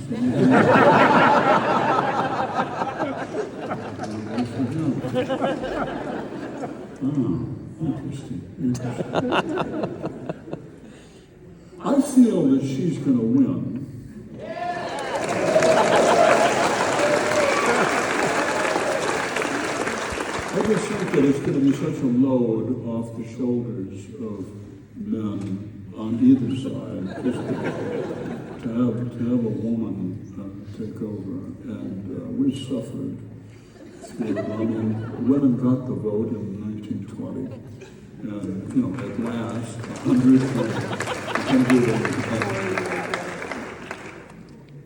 Interesting. I feel that she's going to win. I just think that it's going to be such a load off the shoulders of men on either side, just to have a woman take over, and we suffered. I mean, women got the vote in 1920, and at last,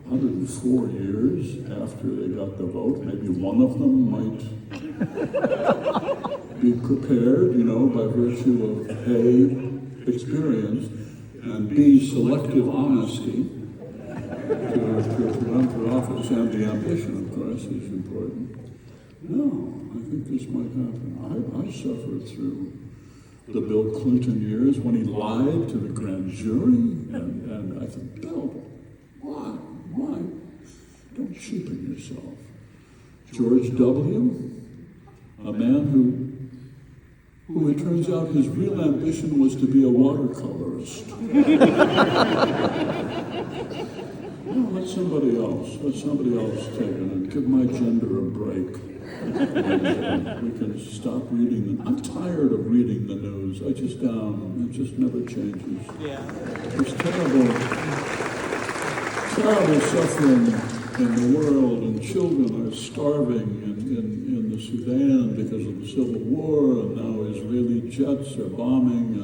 104 years after they got the vote, maybe one of them might be prepared, by virtue of A, experience, and B, selective honesty to run for office, and the ambition, of course, is important. No, I think this might happen. I suffered through the Bill Clinton years when he lied to the grand jury, and I thought, Bill, why? Don't cheapen yourself. George W., a man who it turns out his real ambition was to be a watercolorist. Let somebody else take it and give my gender a break. And we can stop reading them. I'm tired of reading the news. I just it just never changes. Yeah. There's terrible suffering in the world, and children are starving in the Sudan because of the civil war, and now Israeli jets are bombing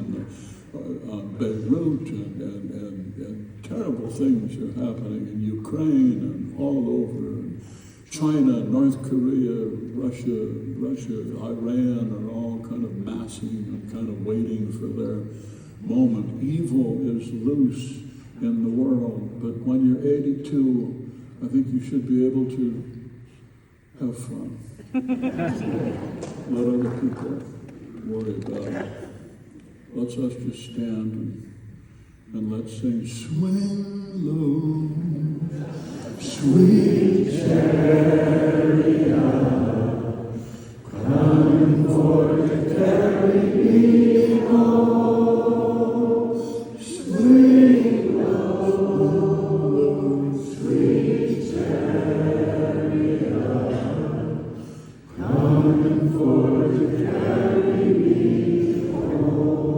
Beirut, and terrible things are happening in Ukraine and all over. And China, North Korea, Russia, Iran are all kind of massing and kind of waiting for their moment. Evil is loose in the world, but when you're 82, I think you should be able to have fun. Let other people worry about it. Let's us just stand and let's sing, swing low, sweet chariot, come for to carry me home. Swing low, sweet chariot, come for to carry me home.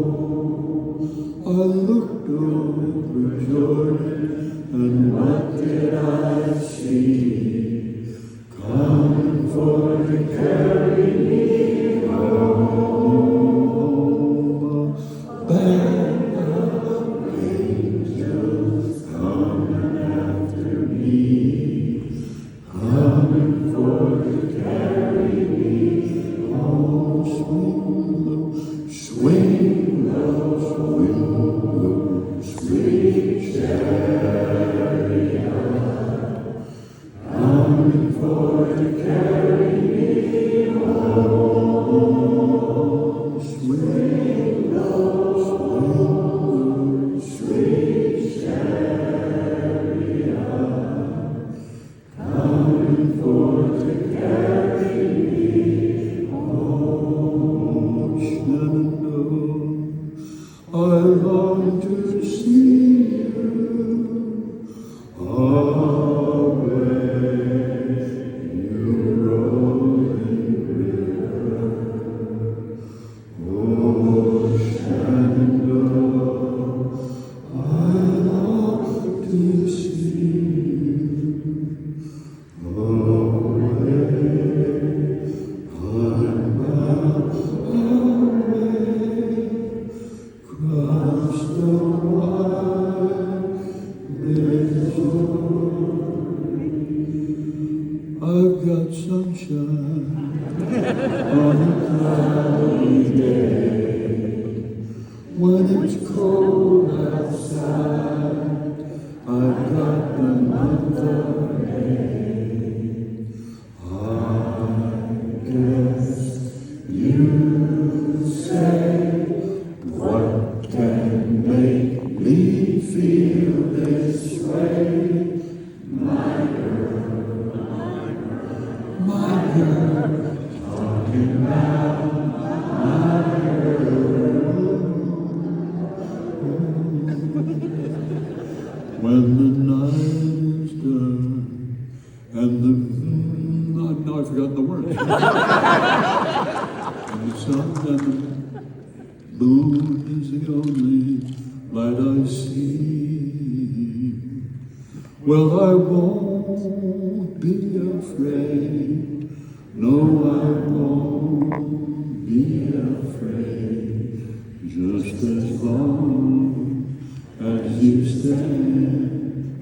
I looked over Jordan, and what did I see? Come for to carry me home. A band of angels coming after me, coming for to carry me home. Swing low, swing low, sweet chariot, coming for to carry me home. Swing low, sweet chariot, coming for to carry me home. Shenandoah, I long to see you. Away, you rolling river. Oh, Shenandoah, I long to see you. Away, I'm bound away, across the wide Missouri. I've got sunshine on a cloudy day. When it's cold outside, I've got the month of May. I guess you say, what can make me feel this way? My And the sun and the moon is the only light I see. Well, I won't be afraid. No, I won't be afraid. Just as long as you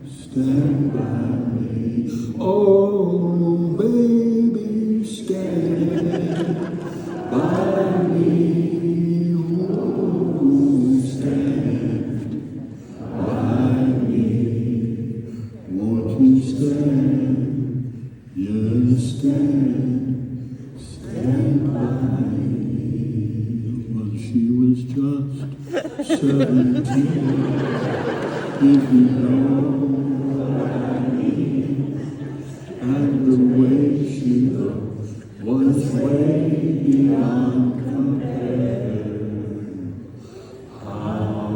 stand by me. Oh, baby, stand by me. Oh, stand by me. Won't you stand? Yes, stand by me. Well, she was just 17, if you know what I mean. And the way she looked was way beyond compare. How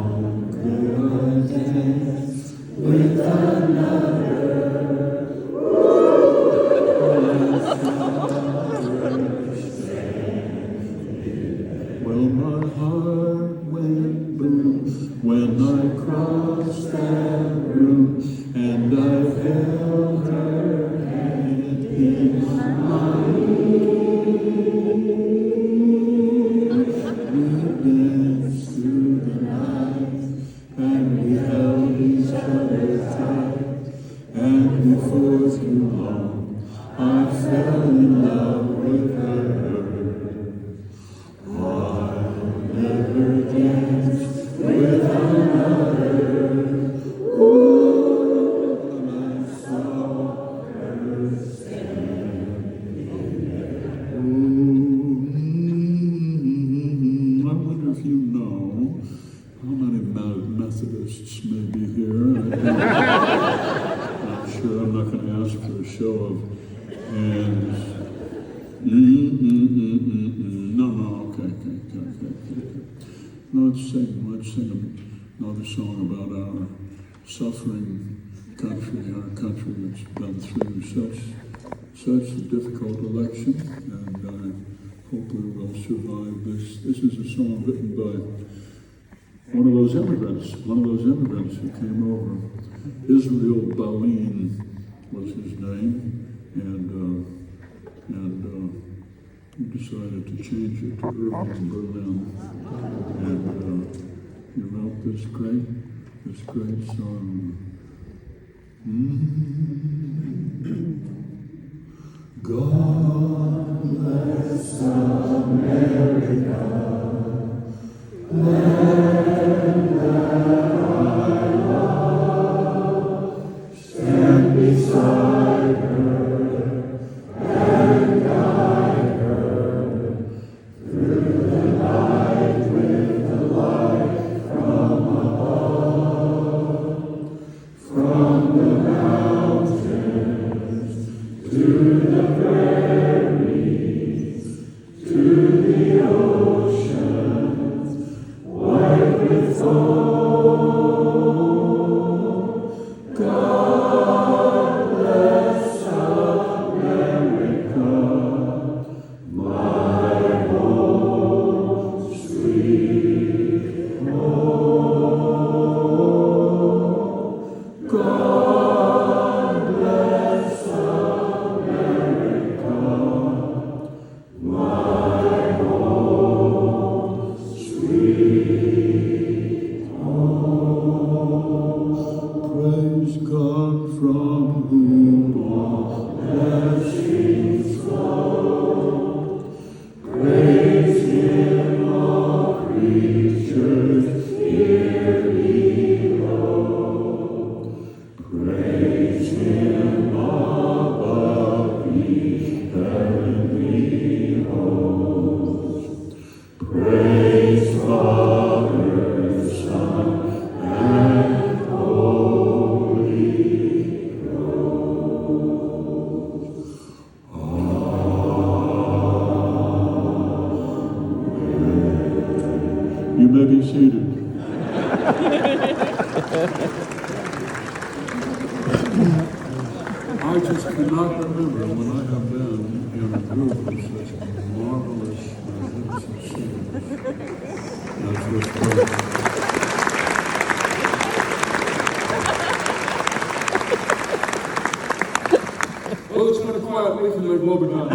could I dance with another? Well, my heart went boom when I crossed that room, and I held her hand in mine. We danced through the night, and we held each other tight, and before too long, I fell in love with her. I'll never dance with another. Oh, when I saw her standing there. I wonder if you know how many Methodists may be here. I'm sure I'm not going to ask for a show of hands. No, okay. Let's sing another song about our suffering country, our country that's been through such a difficult election, and I hope we will survive this. This is a song written by one of those immigrants who came over. Israel Baleen was his name, and he decided to change it to urban Berlin, and he wrote this great song. God bless America, land that I love, stand beside her and guide her through the night with the light from above, from the mountains to the prairies, to the oceans, white with foam. God bless America, my home, sweet home. God bless America, my home, sweet home. Praise God from whom all blessings flow. Praise Him, all creatures here below. Praise Him above the heavenly hosts. Praise Father, Son, and Holy Ghost. Amen. You may be seated. I just cannot remember when I have been in a group of such marvelous, magnificent singers as this group. Well, it's been a quiet week in Lake Wobegon.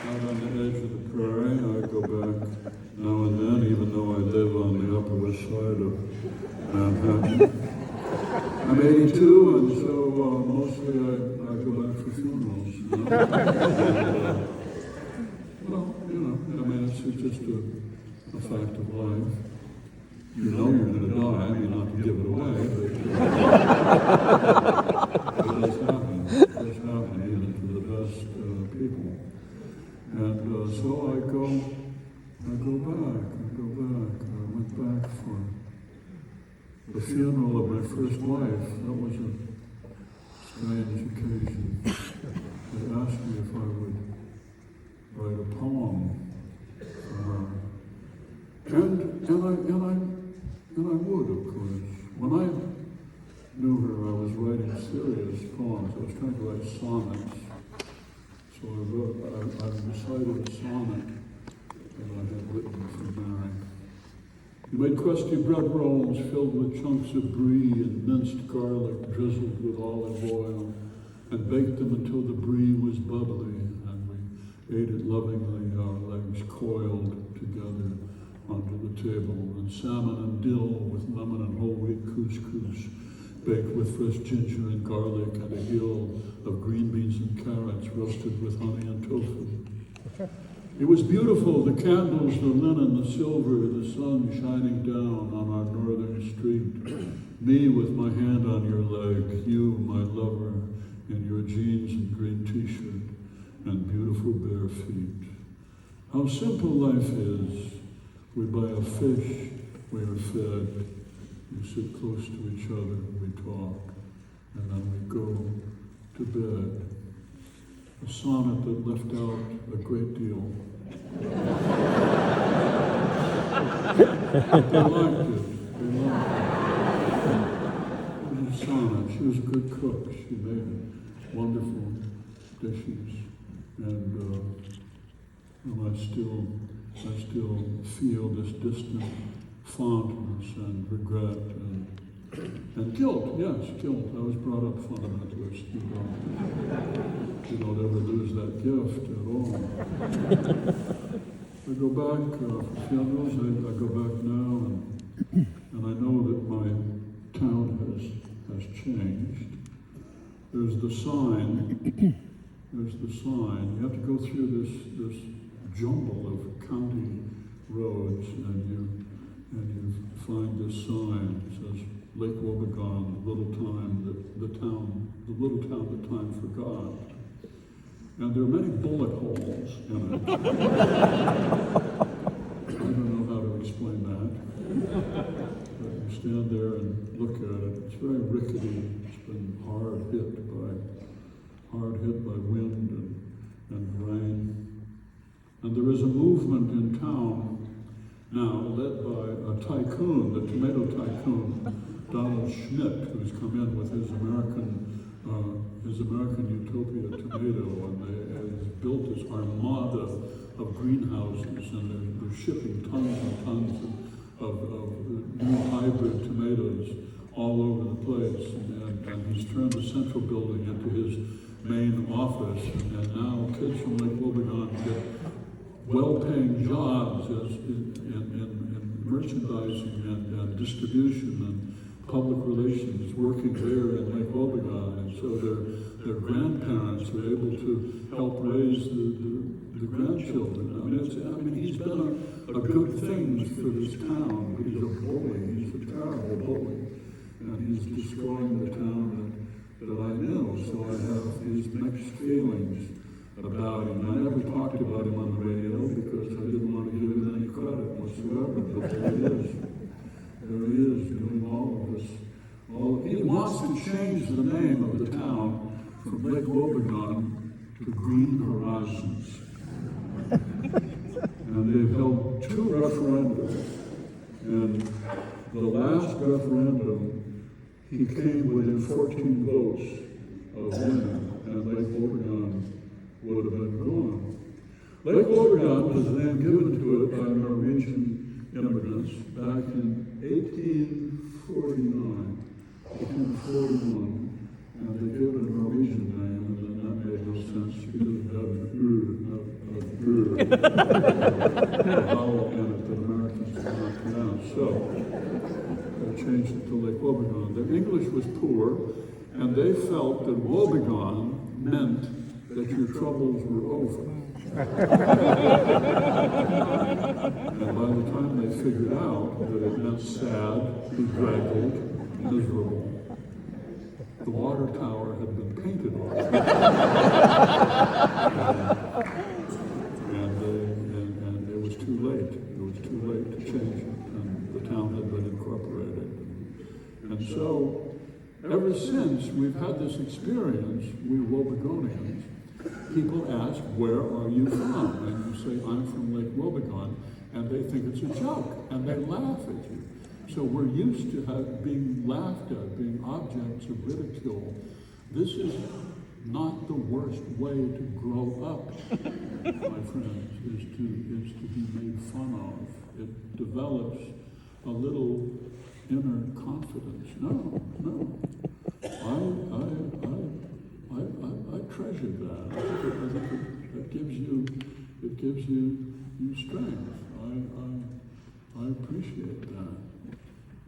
Out on the edge of the prairie, I go back now and then, even though I live on the Upper West Side of Manhattan. I'm 82, and so mostly I go back for funerals. Well, I mean, it's just a fact of life. You know you're going to die, I mean, not to give it away, but it does happen. It does happen, even to the best people. And so I go back. I went back for the funeral of my first wife. That was a strange occasion. They asked me if I would write a poem for her. And I would, of course. When I knew her, I was writing serious poems. I was trying to write sonnets. So I recited a sonnet that I had written for Mary. You made crusty bread rolls filled with chunks of brie and minced garlic drizzled with olive oil, and baked them until the brie was bubbly, and we ate it lovingly, our legs coiled together onto the table, and salmon and dill with lemon and whole wheat couscous, baked with fresh ginger and garlic, and a hill of green beans and carrots roasted with honey and tofu. It was beautiful, the candles, the linen, the silver, the sun shining down on our northern street. Me with my hand on your leg, you, my lover, in your jeans and green t-shirt, and beautiful bare feet. How simple life is. We buy a fish, we are fed, we sit close to each other, we talk, and then we go to bed. A sonnet that left out a great deal. They liked it. It was a sonnet. She was a good cook. She made wonderful dishes. And I still feel this distant fondness and regret and guilt. Yes, guilt. I was brought up fundamentalist. You don't ever lose that gift at all. I go back for funerals. I go back now, and I know that my town has changed. There's the sign. You have to go through this jumble of county roads, and you find this sign. It says Lake Wobegon, the little town that time forgot. And there are many bullet holes in it. I don't know how to explain that. But you stand there and look at it. It's very rickety. It's been hard hit by wind and rain. And there is a movement in town now led by a tycoon, the tomato tycoon, Donald Schmidt, who's come in with his American Utopia tomato, and they built this armada of greenhouses, and they're shipping tons and tons of new hybrid tomatoes all over the place. And he's turned the central building into his main office, and now kids from Lake Wobegon get well-paying jobs in merchandising and distribution and public relations, working there in Lake Wobegon, and so their grandparents are able to help raise the grandchildren. I mean, he's done a good thing for this town, but he's a bully. He's a terrible bully, and he's destroying the town that I know. So I have these mixed feelings about him. I never talked about him on the radio because I didn't want to give him any credit whatsoever, but there he is doing all of this. He wants to change the name of the town from Lake Wobegon to Green Horizons. And they've held 2 referenda. And the last referendum he came within 14 votes of winning, and Lake Wobegon would have been gone. Lake Wobegon was then given to it by Norwegian immigrants back in 1849, 1841, and they gave it a Norwegian name, and then that made no sense because it had an vowel in it that Americans did not pronounce. So they changed it to Lake Wobegon. The English was poor, and they felt that Wobegon meant that your troubles were over. And by the time they figured out that it meant sad, bedraggled, miserable, the water tower had been painted on it. and it was too late. It was too late to change it, and the town had been incorporated. And so, ever since we've had this experience, we Wobegonians, people ask, where are you from? And you say, I'm from Lake Wobegon, and they think it's a joke, and they laugh at you. So we're used to being laughed at, being objects of ridicule. This is not the worst way to grow up, my friends, is to be made fun of. It develops a little inner confidence. No. I treasure that. I think it gives you strength. I appreciate that.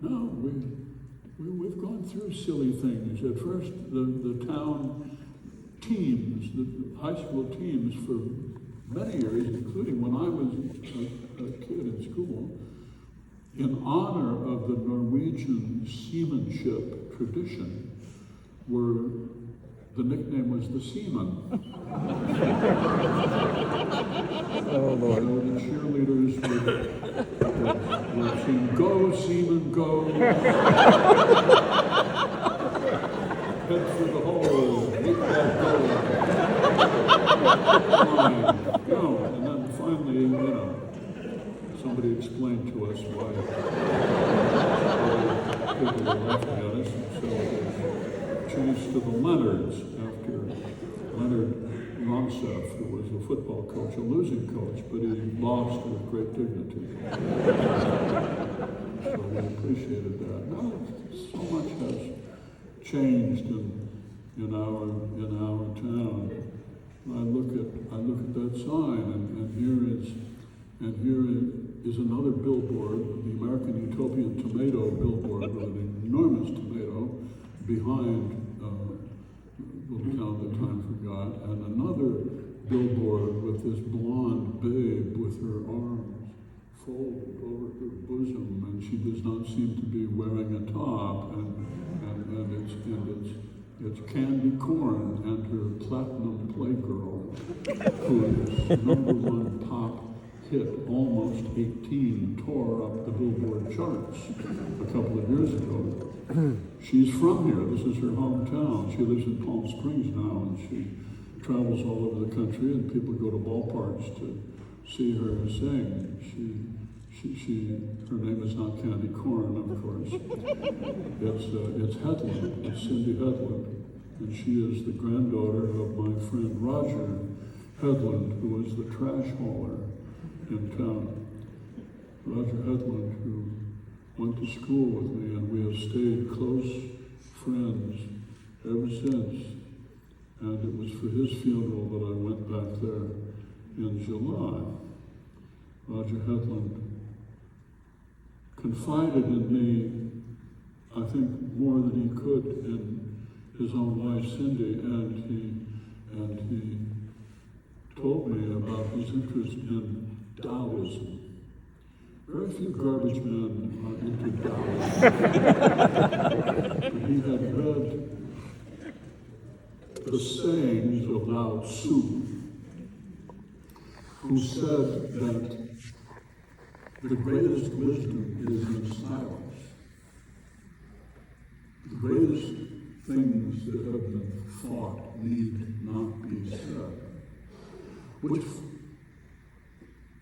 No, we've gone through silly things. At first, the town teams, the high school teams, for many years, including when I was a kid in school, in honor of the Norwegian seamanship tradition, the nickname was the Seaman. Oh, Lord. So the cheerleaders would sing, "Go, Seaman, go." Head for the hole, hit that goal. Go. And then finally, somebody explained to us why people were laughing at us, and so changed to the Leonards after Leonard Ronsef, who was a football coach, a losing coach, but he lost with great dignity. So we appreciated that. Now, so much has changed in our town. I look at that sign, and here is another billboard, the American Utopian Tomato billboard with an enormous tomato behind the town that time forgot, and another billboard with this blonde babe with her arms folded over her bosom, and she does not seem to be wearing a top, and it's Candy Corn and her Platinum Playgirl, whose #1 pop hit, Almost 18, tore up the Billboard charts a couple of years ago. She's from here. This is her hometown. She lives in Palm Springs now, and she travels all over the country, and people go to ballparks to see her sing. Her name is not Candy Corn, of course. It's Hedlund. It's Cindy Hedlund, and she is the granddaughter of my friend Roger Hedlund, who was the trash hauler in town. Roger Hedlund, who went to school with me, and we have stayed close friends ever since. And it was for his funeral that I went back there in July. Roger Hedlund confided in me, I think, more than he could in his own wife, Cindy, and he told me about his interest in Taoism. Very few garbage men are into Taoism. He had read the sayings of Lao Tzu, who said that the greatest wisdom is in silence. The greatest things that have been thought need not be said, which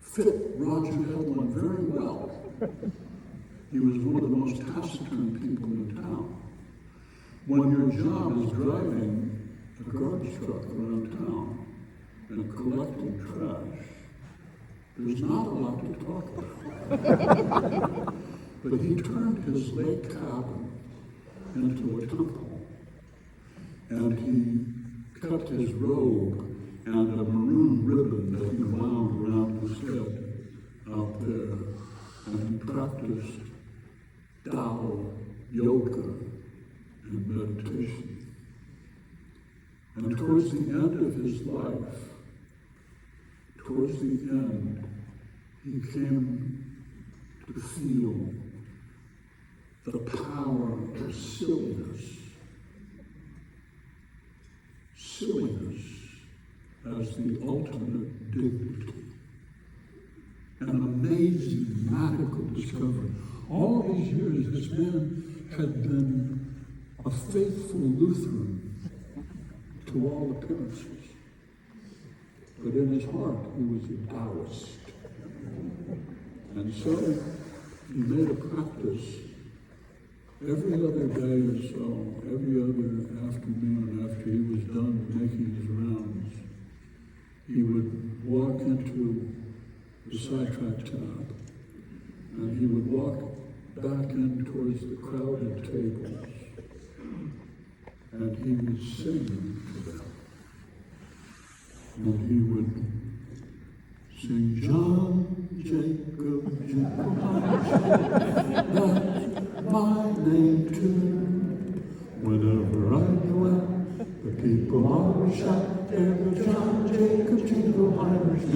fit Roger Hedlund very well. He was one of the most taciturn people in town. when your job is driving a garbage truck around town and collecting trash, there's not a lot to talk about. But he turned his lake cabin into a temple, and he kept his robe and a maroon ribbon that he wound around his head out there, and he practiced Tao, yoga, and meditation. And towards the end of his life, towards the end, he came to feel the power of silliness. Silliness as the ultimate dignity. An amazing, magical discovery. All these years, this man had been a faithful Lutheran to all appearances. But in his heart, he was a Taoist. And so he made a practice every other day or so, every other afternoon after he was done making his rounds, he would walk into the sidetrack tab, and he would walk back in towards the crowded tables, and he would sing to them. And he would sing, John, Jacob, Jacob, that's my name too. Whenever I go out, the people always shout, there's John, Jacob, Jacob, Irish.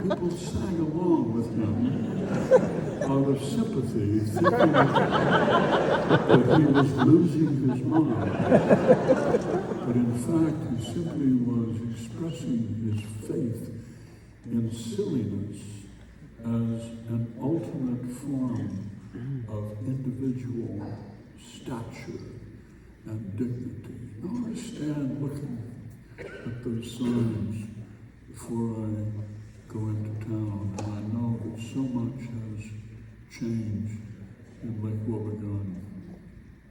People sang along with him out of sympathy, thinking that he was losing his mind. But in fact, he simply was expressing his faith in silliness as an ultimate form of individual stature and dignity. Now I stand looking at those signs before I go into town, and I know that so much has changed in Lake Wobegon,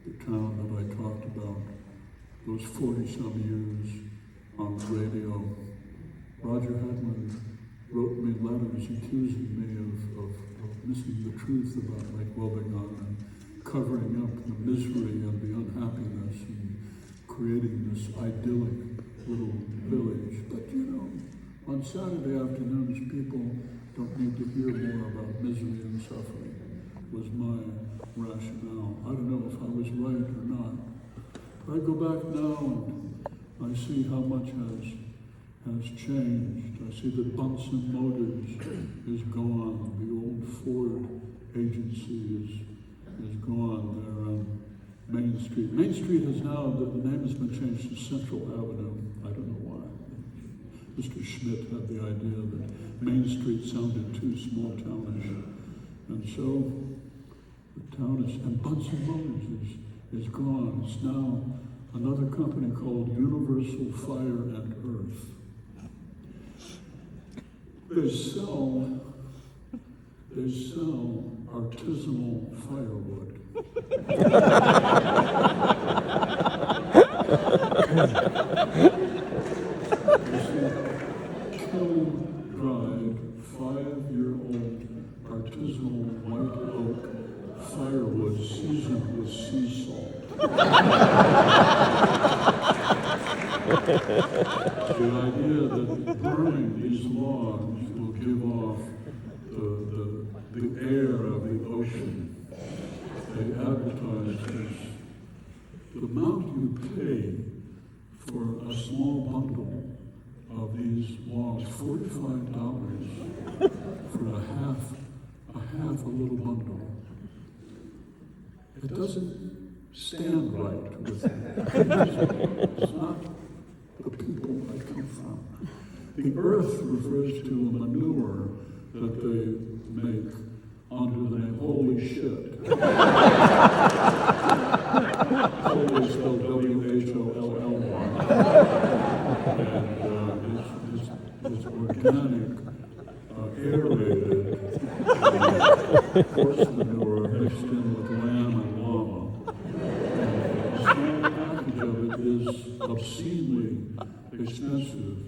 the town that I talked about those 40-some years on the radio. Roger Hedlund wrote me letters accusing me of missing the truth about Lake Wobegon and covering up the misery and the unhappiness and creating this idyllic little village. But you know, on Saturday afternoons, people don't need to hear more about misery and suffering, was my rationale. I don't know if I was right or not. I go back now and I see how much has changed. I see that Bunsen Motors is gone. The old Ford agency is gone there on Main Street. Main Street is now, the name has been changed to Central Avenue. I don't know why. Mr. Schmidt had the idea that Main Street sounded too small townish. And so the town is, and Bunsen Motors is gone. It's now another company called Universal Fire and Earth. They sell artisanal firewood. Kiln-dried, 5-year-old artisanal white oak firewood seasoned with sea salt. The idea that burning these logs will give off the air of the ocean. They advertise this. The amount you pay for a small bundle of these logs, $45 for a half a little bundle. It doesn't stand right with me. It's not the people I come from. The earth refers to a manure that they make under the name holy shit. Holy spelled W-H-O-L-L-Y. And it's organic, aerated horse manure mixed in with lamb and llama. expensive.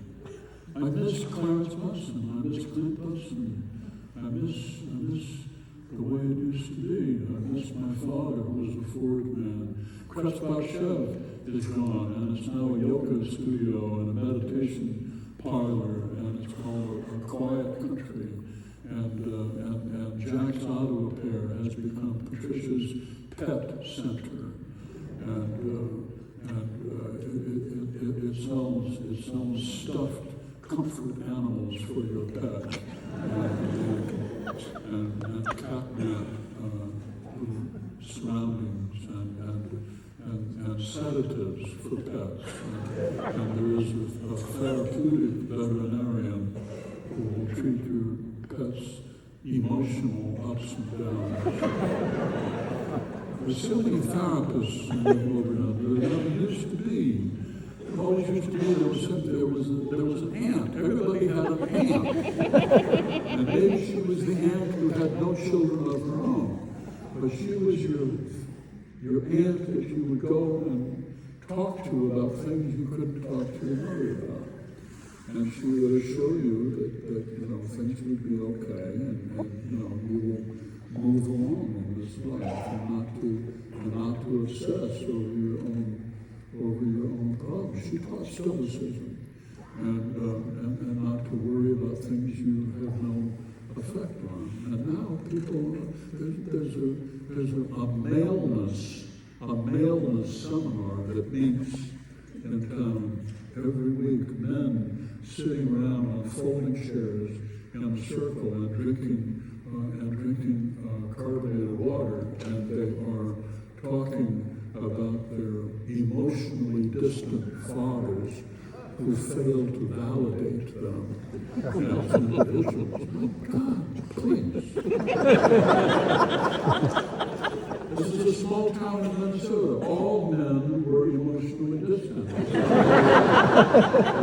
I miss Clarence Buston, I miss Clint Buston, I miss the way it used to be. I miss my father, who was a Ford man. Kretz Barshev is gone, and it's now a yoga studio and a meditation parlor, and it's called A Quiet Country. And Jack's Auto Repair has become Patricia's pet center. And it sells stuffed comfort animals for your pet. And catnap surroundings and sedatives for pets. And there is a therapeutic veterinarian who will treat your pet's emotional ups and downs. There's so many therapists in the world now. There never used to be. There always used to be. There was an ant. Everybody had an ant. And maybe she was the ant who had no children of her own. But she was your aunt that you would go and talk to about things you couldn't talk to your mother about. And she would assure you that things would be okay, and you will move along in this life, and not to obsess over your own problems. She taught stoicism, and not to worry about things you have no effect on. And now people, there's a maleness seminar that meets in town every week. Men sitting around on folding chairs in a circle and drinking carbonated water, and they are talking about their emotionally distant fathers who failed to validate them as individuals. God, please. This is a small town in Minnesota. All men were emotionally distant. That's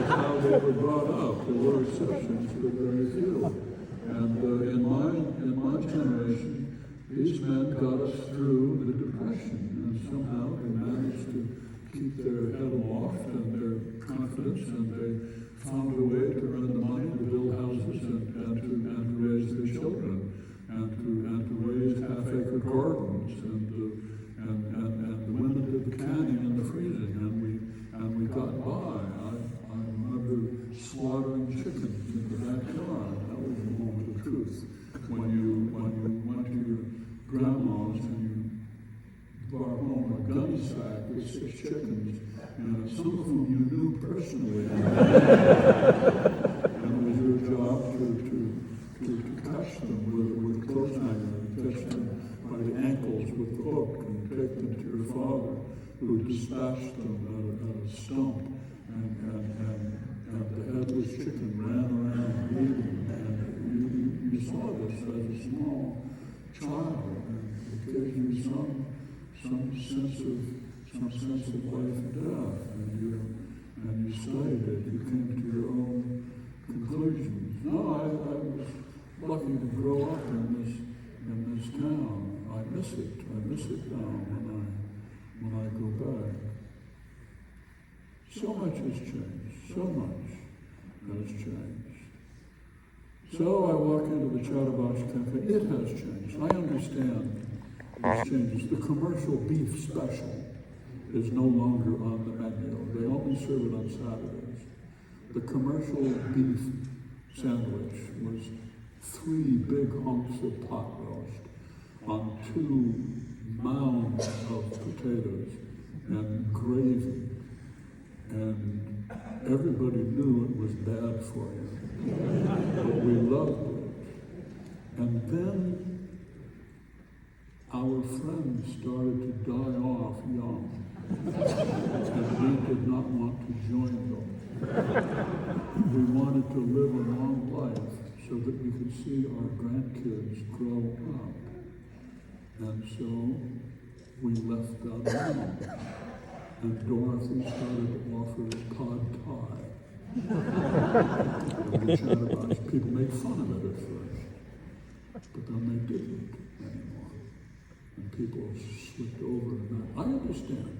how they were brought up. There were exceptions, but very few. And in my generation, these men got us through the Depression, and somehow they managed to keep their head aloft and their confidence, and they found a way to earn the money to build houses and to raise their children, and to raise half-acre gardens, and the women did the canning and the freezing, and we got by. I remember slaughtering chickens in the backyard. That was a moment of truth. When you went to your grandma's and you brought home a gunny sack with 6 chickens, and some of whom you knew personally. And it was your job to catch them with a clothes hanger, and catch them by the ankles with the hook, and take them to your father, who dispatched them at a stump, and the headless chicken ran around bleeding, and you saw this as a small child, and it gave you some sense of life and death, and you studied it. You came to your own conclusions. No, I was lucky to grow up in this town. I miss it now when I go back. So much has changed. So much has changed. So I walk into the Chatterbox Cafe. It has changed. I understand these changes. The commercial beef special is no longer on the menu. They only serve it on Saturdays. The commercial beef sandwich was 3 big hunks of pot roast on 2 mounds of potatoes and gravy. And everybody knew it was bad for you. But we loved it. And then our friends started to die off young. And we did not want to join them. We wanted to live a long life so that we could see our grandkids grow up. And so we left them alone. And Dorothy started to offer pad thai. And the Chatterbox people made fun of it at first, but then they didn't anymore. And people slipped over and that. I understand.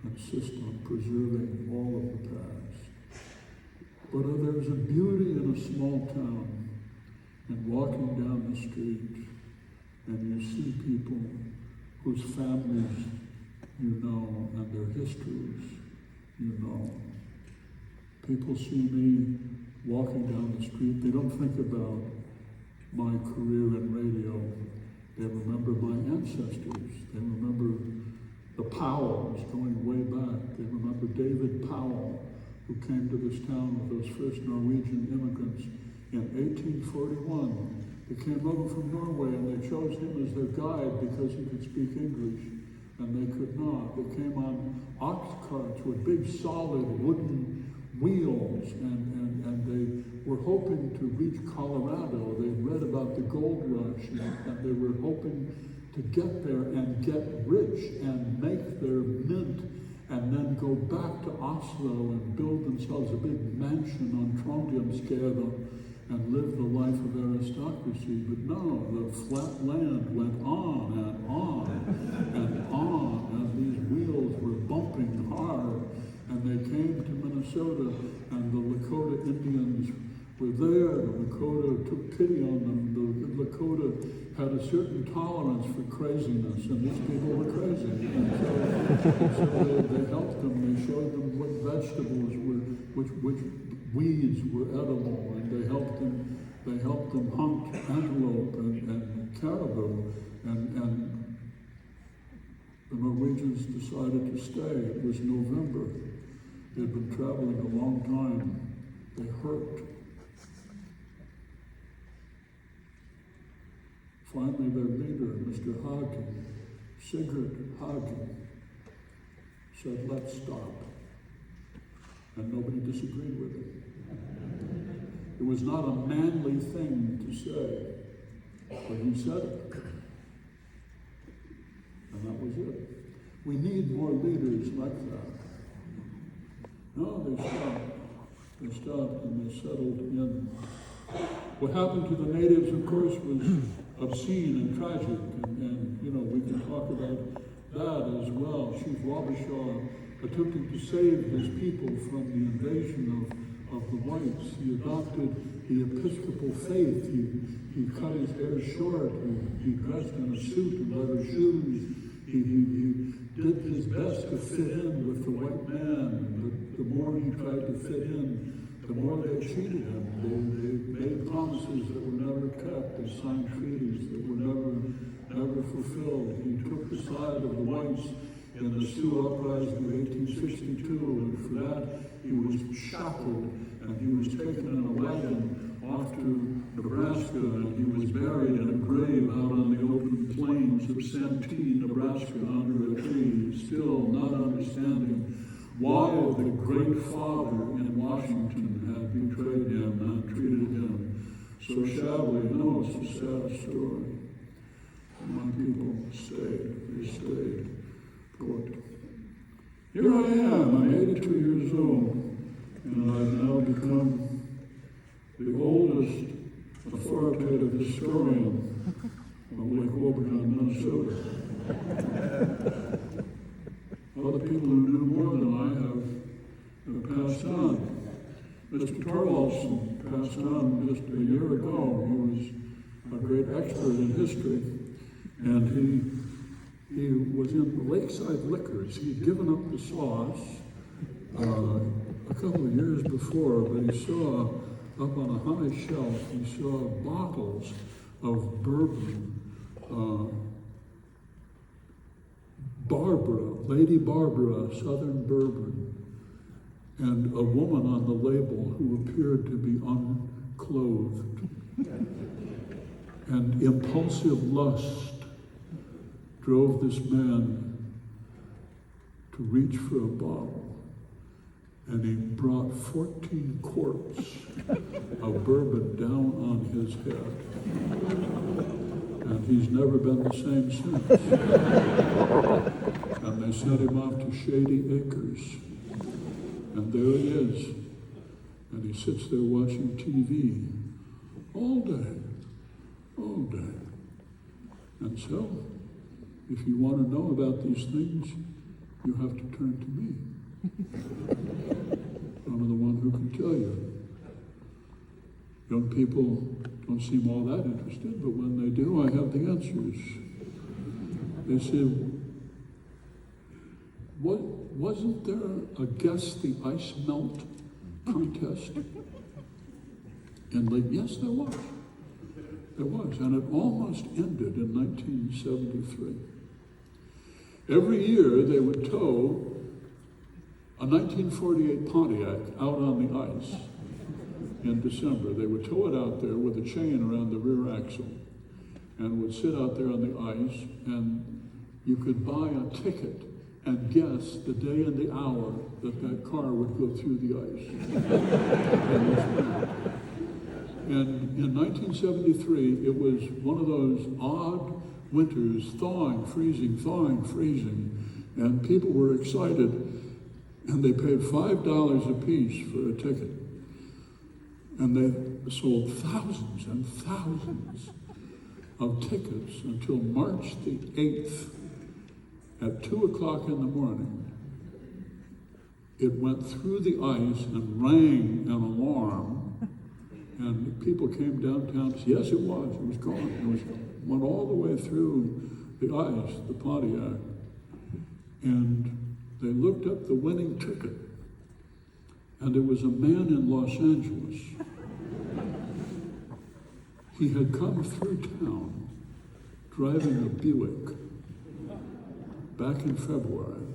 I insist on preserving all of the past. But there's a beauty in a small town, and walking down the street, and you see people whose families you know, and their histories you know. People see me walking down the street, they don't think about my career in radio. They remember my ancestors. They remember the Powells going way back. They remember David Powell, who came to this town with those first Norwegian immigrants in 1841. They came over from Norway and they chose him as their guide because he could speak English, and they could not. They came on ox carts with big solid wooden wheels, and they were hoping to reach Colorado. They'd read about the gold rush, and they were hoping to get there and get rich and make their mint and then go back to Oslo and build themselves a big mansion on Trondheimsgade and live the life of aristocracy. But no, the flat land went on and on and on, and these wheels were bumping hard. And they came to Minnesota, and the Lakota Indians were there. The Lakota took pity on them. The Lakota had a certain tolerance for craziness, and these people were crazy. And so they helped them. They showed them what vegetables were, which weeds were edible, and they helped them hunt antelope and caribou, and the Norwegians decided to stay. It was November. They'd been traveling a long time. They hurt. Finally, their leader, Mr. Hagen, Sigurd Hagen, said, "Let's stop." And nobody disagreed with him. It was not a manly thing to say, but he said it. And that was it. We need more leaders like that. No, they stopped and they settled in. What happened to the natives, of course, was obscene and tragic, and we can talk about that as well. Chief Wabasha, attempting to save his people from the invasion of the whites, he adopted the Episcopal faith. He cut his hair short. He dressed in a suit and leather shoes. He did his best to fit in with the white man. The more he tried to fit in, the more they cheated him. They made promises that were never kept. They signed treaties that were never fulfilled. He took the side of the whites in the Sioux Uprising of 1862, and for that he was shackled, and he was taken in a wagon off to Nebraska, and he was buried in a grave out on the open plains of Santee, Nebraska, under a tree, still not understanding why the great father in Washington had betrayed him and treated him so shabbily. No, it's a sad story. And my people stayed. They stayed put. Here I am. I'm 82 years old, and I've now become the oldest authoritative historian of Lake Wobegon, Minnesota. Other people who knew more than I have passed on. Mr. Torvaldsen passed on just a year ago. He was a great expert in history, and he was in Lakeside Liquors. He'd given up the sauce a couple of years before, but he saw up on a high shelf, he saw bottles of bourbon, Lady Barbara, Southern Bourbon, and a woman on the label who appeared to be unclothed. And impulsive lust drove this man to reach for a bottle, and he brought 14 quarts of bourbon down on his head. And he's never been the same since. And they sent him off to Shady Acres. And there he is. And he sits there watching TV all day. And so, if you want to know about these things, you have to turn to me. I'm the one who can tell you. Young people don't seem all that interested, but when they do, I have the answers. They said, wasn't there a Guess the Ice Melt contest? And yes, there was. There was, and it almost ended in 1973. Every year they would tow a 1948 Pontiac out on the ice in December. They would tow it out there with a chain around the rear axle and would sit out there on the ice, and you could buy a ticket and guess the day and the hour that that car would go through the ice. And in 1973, it was one of those odd winters, thawing, freezing, and people were excited, and they paid $5 a piece for a ticket. And they sold thousands and thousands of tickets until March the 8th at 2 o'clock in the morning. It went through the ice and rang an alarm, and people came downtown to see. Yes, it was gone. Went all the way through the ice, the Pontiac, and they looked up the winning ticket, and it was a man in Los Angeles. He had come through town driving a Buick back in February,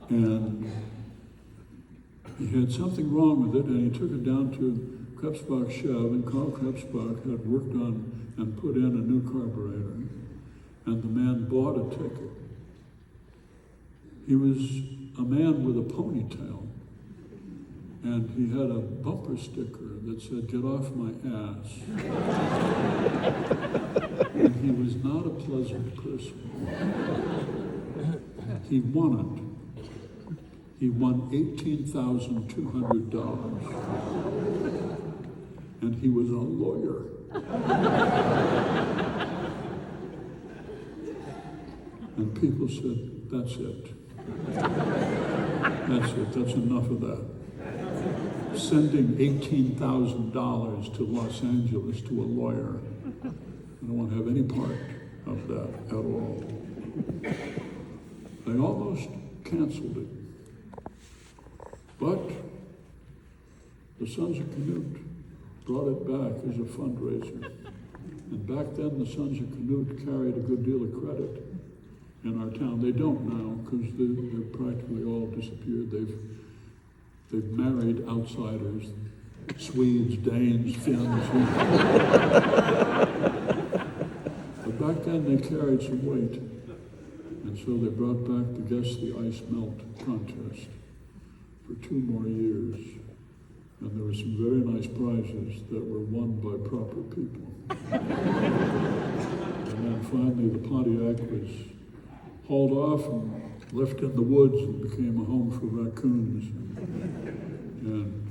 and he had something wrong with it, and he took it down to Krebsbach Chev, and Carl Krebsbach had worked on and put in a new carburetor, and the man bought a ticket. He was a man with a ponytail, and he had a bumper sticker that said, "Get off my ass." And he was not a pleasant person. He won it. He won $18,200. And he was a lawyer. And people said, that's it. That's it, that's enough of that. Sending $18,000 to Los Angeles to a lawyer. I don't want to have any part of that at all. They almost canceled it. But the Sons of Canute brought it back as a fundraiser. And back then, the Sons of Canute carried a good deal of credit in our town. They don't now, because they're practically all disappeared. They've married outsiders, Swedes, Danes, Finns. But back then, they carried some weight. And so they brought back the Guess the Ice Melt contest for 2 more years. And there were some very nice prizes that were won by proper people. And then finally the Pontiac was hauled off and left in the woods and became a home for raccoons. And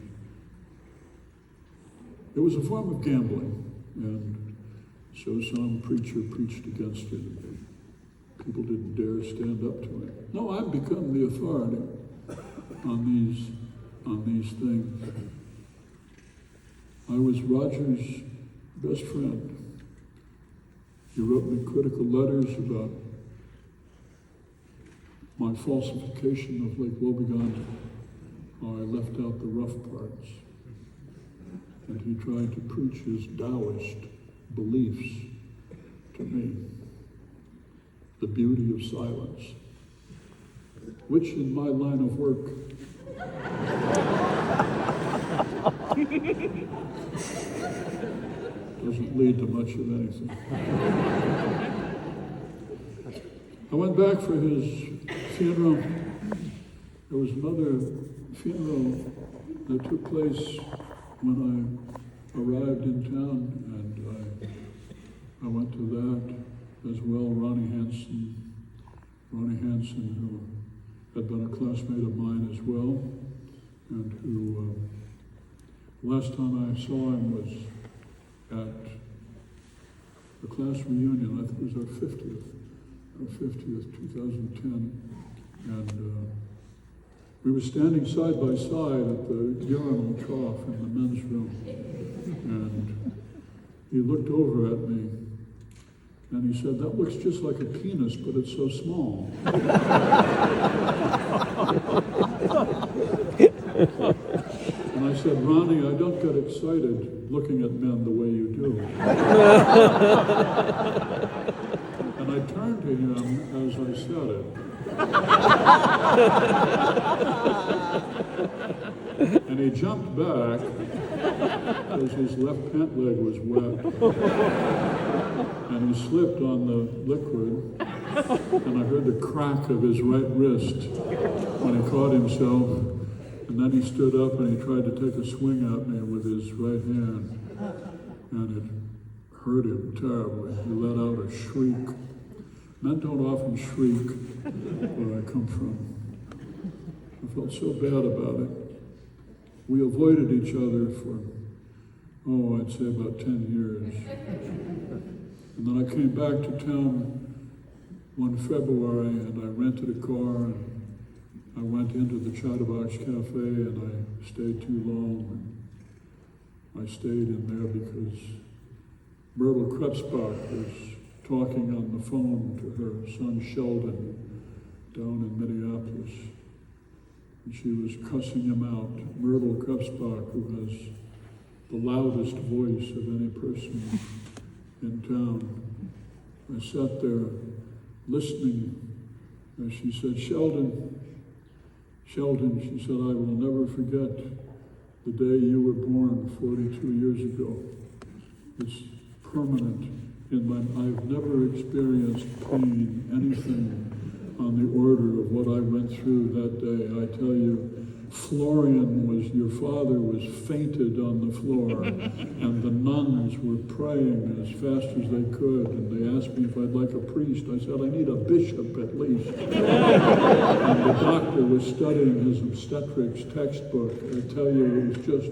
it was a form of gambling, and so some preacher preached against it. People didn't dare stand up to it. No, I've become the authority on these things. I was Roger's best friend. He wrote me critical letters about my falsification of Lake Wobegon, how I left out the rough parts. And he tried to preach his Taoist beliefs to me. The beauty of silence, which in my line of work doesn't lead to much of anything. I went back for his funeral. There was another funeral that took place when I arrived in town, and I went to that as well. Ronnie Hansen, who had been a classmate of mine as well, and who, last time I saw him was at the class reunion. I think it was our 50th, 2010. And we were standing side by side at the urinal trough in the men's room. And he looked over at me and he said, "That looks just like a penis, but it's so small." And I said, "Ronnie, I don't get excited looking at men the way you do." And I turned to him as I said it. And he jumped back because his left pant leg was wet. And he slipped on the liquid. And I heard the crack of his right wrist when he caught himself. And then he stood up and he tried to take a swing at me with his right hand. And it hurt him terribly. He let out a shriek. Men don't often shriek where I come from. I felt so bad about it. We avoided each other for, I'd say about 10 years. And then I came back to town one February and I rented a car and I went into the Chatterbox Cafe and I stayed too long. And I stayed in there because Myrtle Krebsbach was talking on the phone to her son Sheldon down in Minneapolis. And she was cussing him out. Myrtle Krebsbach, who has the loudest voice of any person in town. I sat there listening as she said, Sheldon, she said, "I will never forget the day you were born 42 years ago. It's permanent in my, I've never experienced pain, anything on the order of what I went through that day. I tell you, your father was fainted on the floor, and the nuns were praying as fast as they could, and they asked me if I'd like a priest. I said, I need a bishop at least. And the doctor was studying his obstetrics textbook. I tell you, it was just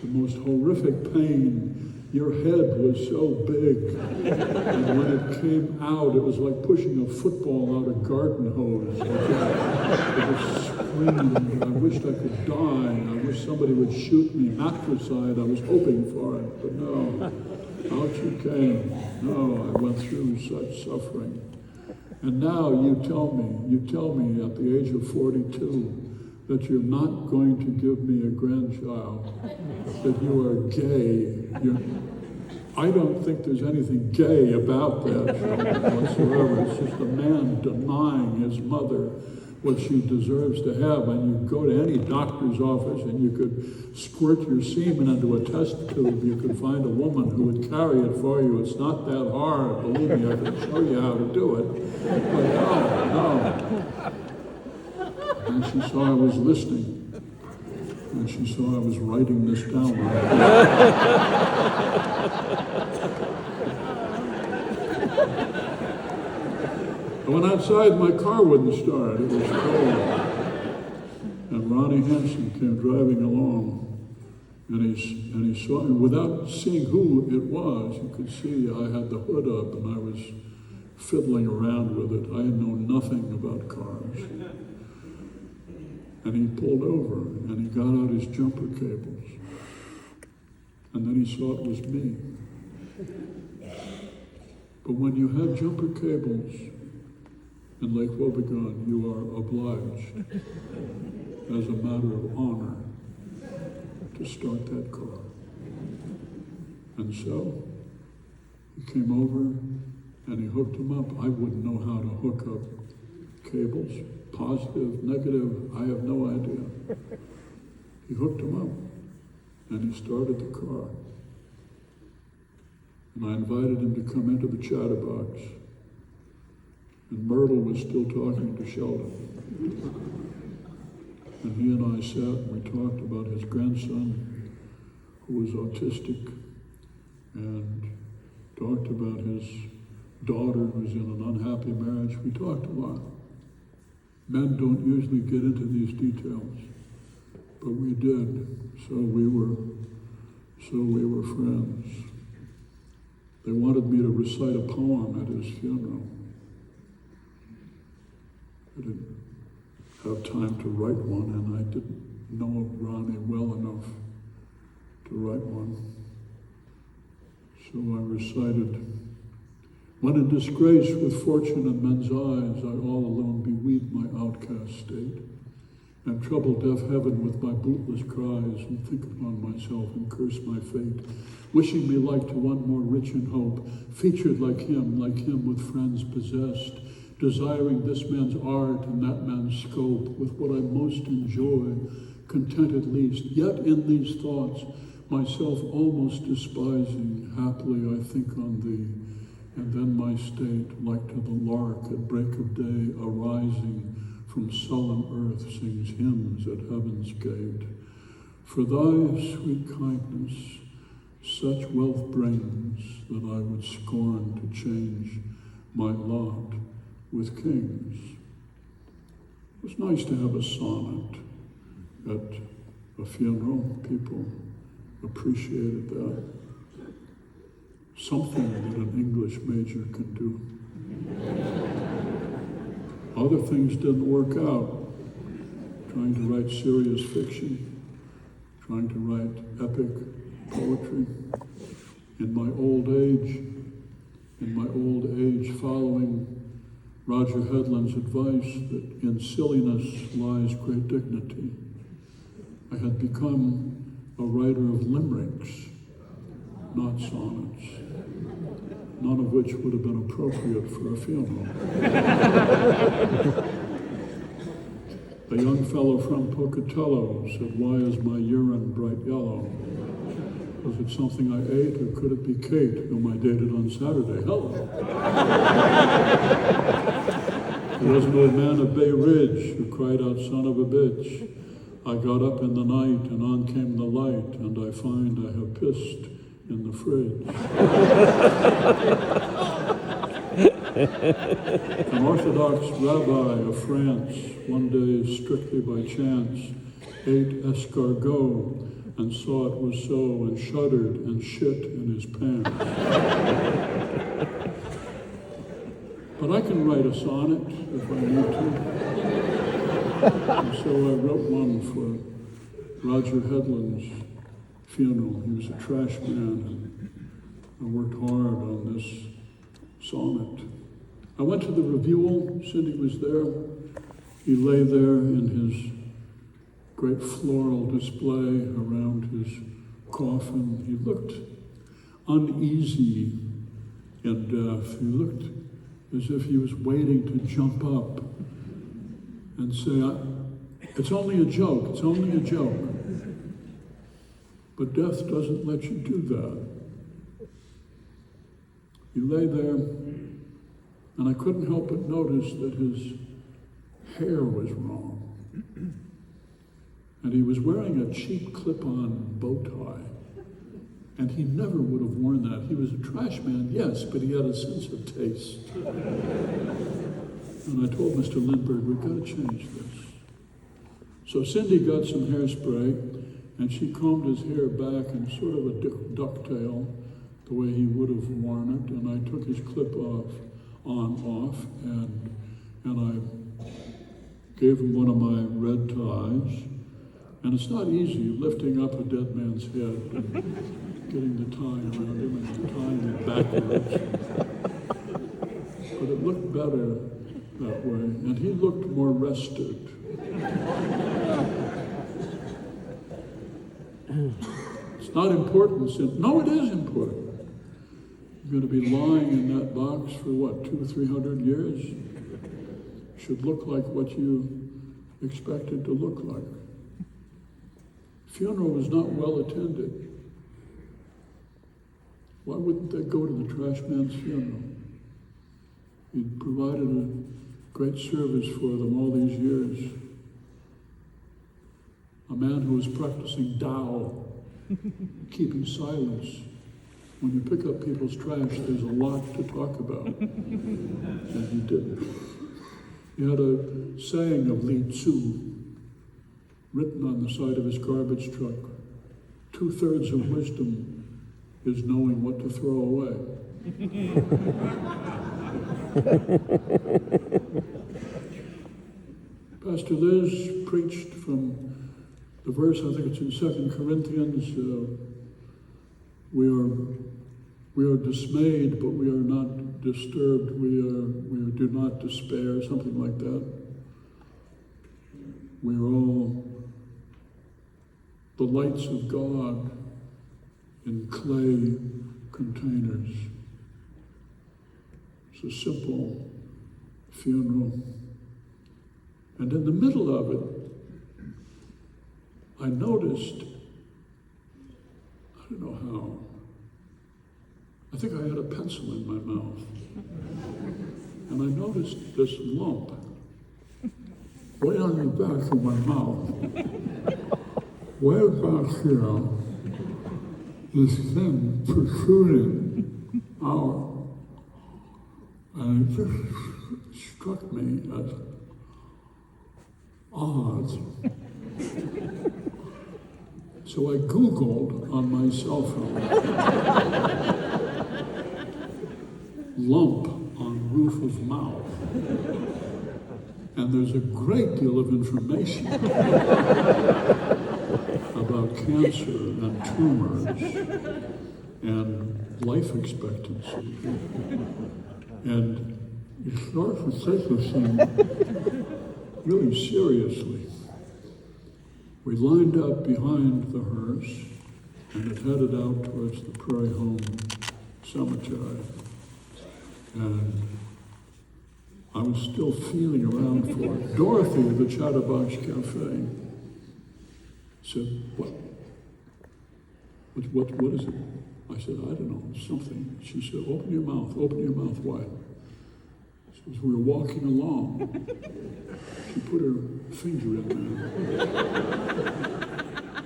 the most horrific pain. Your head was so big, and when it came out, it was like pushing a football out a garden hose. It was screamed. I wished I could die. I wish somebody would shoot me. Matricide, I was hoping for it, but no. Out you came. No, I went through such suffering. And now you tell me at the age of 42, that you're not going to give me a grandchild, that you are gay. I don't think there's anything gay about that whatsoever. It's just a man denying his mother what she deserves to have. And you go to any doctor's office and you could squirt your semen into a test tube. You could find a woman who would carry it for you. It's not that hard. Believe me, I can show you how to do it. But no. And she saw I was listening, and she saw I was writing this down. I went outside, my car wouldn't start. It was cold. And Ronnie Hansen came driving along, and he saw me. Without seeing who it was, you could see I had the hood up, and I was fiddling around with it. I had known nothing about cars. And he pulled over, and he got out his jumper cables. And then he saw it was me. But when you have jumper cables in Lake Wobegon, you are obliged, as a matter of honor, to start that car. And so, he came over, and he hooked them up. I wouldn't know how to hook up cables. Positive, negative, I have no idea. He hooked him up, and he started the car. And I invited him to come into the chatterbox. And Myrtle was still talking to Sheldon. And he and I sat and we talked about his grandson, who was autistic, and talked about his daughter who was in an unhappy marriage. We talked a lot. Men don't usually get into these details, but we did. So we were friends. They wanted me to recite a poem at his funeral. I didn't have time to write one, and I didn't know Ronnie well enough to write one. So I recited, "When in disgrace with fortune in men's eyes, I all alone beweed my outcast state, and trouble deaf heaven with my bootless cries, and think upon myself and curse my fate, wishing me like to one more rich in hope, featured like him with friends possessed, desiring this man's art and that man's scope, with what I most enjoy, content at least, yet in these thoughts, myself almost despising, haply I think on thee, and then my state, like to the lark at break of day, arising from sullen earth, sings hymns at heaven's gate. For thy sweet kindness such wealth brings, that I would scorn to change my lot with kings." It was nice to have a sonnet at a funeral. People appreciated that. Something that an English major can do. Other things didn't work out. Trying to write serious fiction, trying to write epic poetry. In my old age, following Roger Headland's advice that in silliness lies great dignity, I had become a writer of limericks, not sonnets, none of which would have been appropriate for a funeral. A young fellow from Pocatello said, "Why is my urine bright yellow? Was it something I ate, or could it be Kate, whom I dated on Saturday? Hello." There was an old man of Bay Ridge who cried out, "Son of a bitch." I got up in the night, and on came the light, and I find I have pissed in the fridge. An Orthodox rabbi of France, one day, strictly by chance, ate escargot and saw it was so, and shuddered and shit in his pants. But I can write a sonnet if I need to. And so I wrote one for Roger Headland's funeral. He was a trash man, and I worked hard on this sonnet. I went to the review. Cindy was there. He lay there in his great floral display around his coffin. He looked uneasy in death. He looked as if he was waiting to jump up and say, "It's only a joke, it's only a joke." But death doesn't let you do that. He lay there, and I couldn't help but notice that his hair was wrong. And he was wearing a cheap clip-on bow tie. And he never would have worn that. He was a trash man, yes, but he had a sense of taste. And I told Mr. Lindbergh, "We've got to change this." So Cindy got some hairspray, and she combed his hair back in sort of a ducktail, the way he would have worn it. And I took his clip off, and I gave him one of my red ties. And it's not easy lifting up a dead man's head and getting the tie around him and tying it backwards. But it looked better that way, and he looked more rested. It's not important. No, it is important. You're going to be lying in that box for what, 200 or 300 years? Should look like what you expected to look like. Funeral was not well attended. Why wouldn't they go to the trash man's funeral? He'd provided a great service for them all these years. A man who was practicing Tao, keeping silence. When you pick up people's trash, there's a lot to talk about. And he didn't. He had a saying of Li Tzu written on the side of his garbage truck. 2/3 of wisdom is knowing what to throw away. Pastor Liz preached from the verse, I think it's in 2 Corinthians, we are dismayed, but we are not disturbed. We do not despair, something like that. We are all the lights of God in clay containers. It's a simple funeral. And in the middle of it, I noticed, I don't know how, I think I had a pencil in my mouth. And I noticed this lump way on the back of my mouth. Way back here, this thing protruding out. And it just struck me as odd. So I Googled on my cell phone, lump on roof of mouth. And there's a great deal of information about cancer and tumors and life expectancy. And you start to take this thing really seriously. We lined up behind the hearse and it headed out towards the Prairie Home Cemetery. And I was still feeling around for it. Dorothy of the Chatterbox Cafe said, what is it? I said, I don't know, something. She said, open your mouth wide. As we were walking along, she put her finger in there.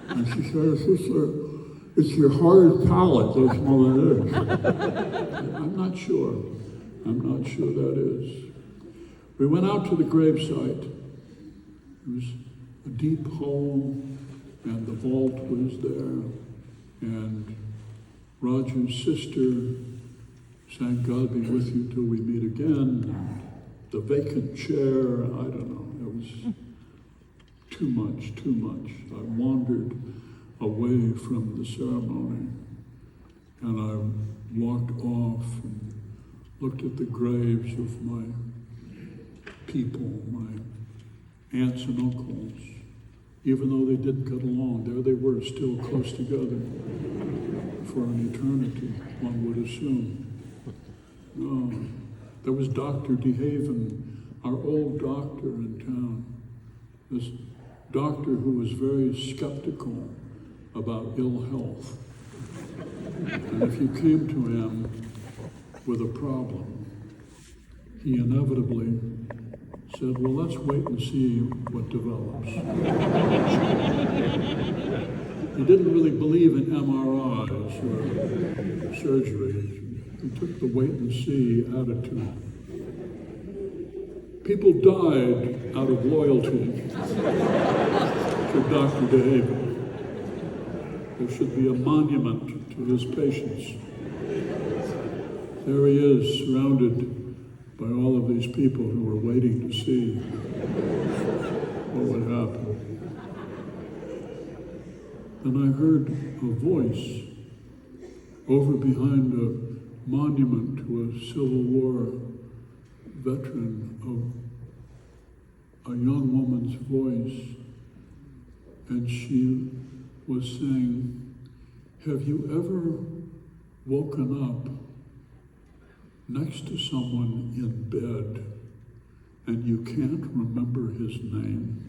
And she said, it's your hard palate, that's all it is. I'm not sure that is. We went out to the gravesite. It was a deep hole, and the vault was there. And Roger's sister sang God Be With You Till We Meet Again. And the vacant chair, I don't know, it was too much. I wandered away from the ceremony, and I walked off and looked at the graves of my people, my aunts and uncles. Even though they didn't get along, there they were, still close together for an eternity, one would assume. No, there was Dr. DeHaven, our old doctor in town. This doctor who was very skeptical about ill health. And if you came to him with a problem, he inevitably said, well, let's wait and see what develops. He didn't really believe in MRIs or surgery. He took the wait and see attitude. People died out of loyalty to Dr. DeHaven. There should be a monument to his patience. There he is, surrounded by all of these people who were waiting to see what would happen. And I heard a voice over behind a monument to a Civil War veteran, a young woman's voice, and she was saying, have you ever woken up next to someone in bed and you can't remember his name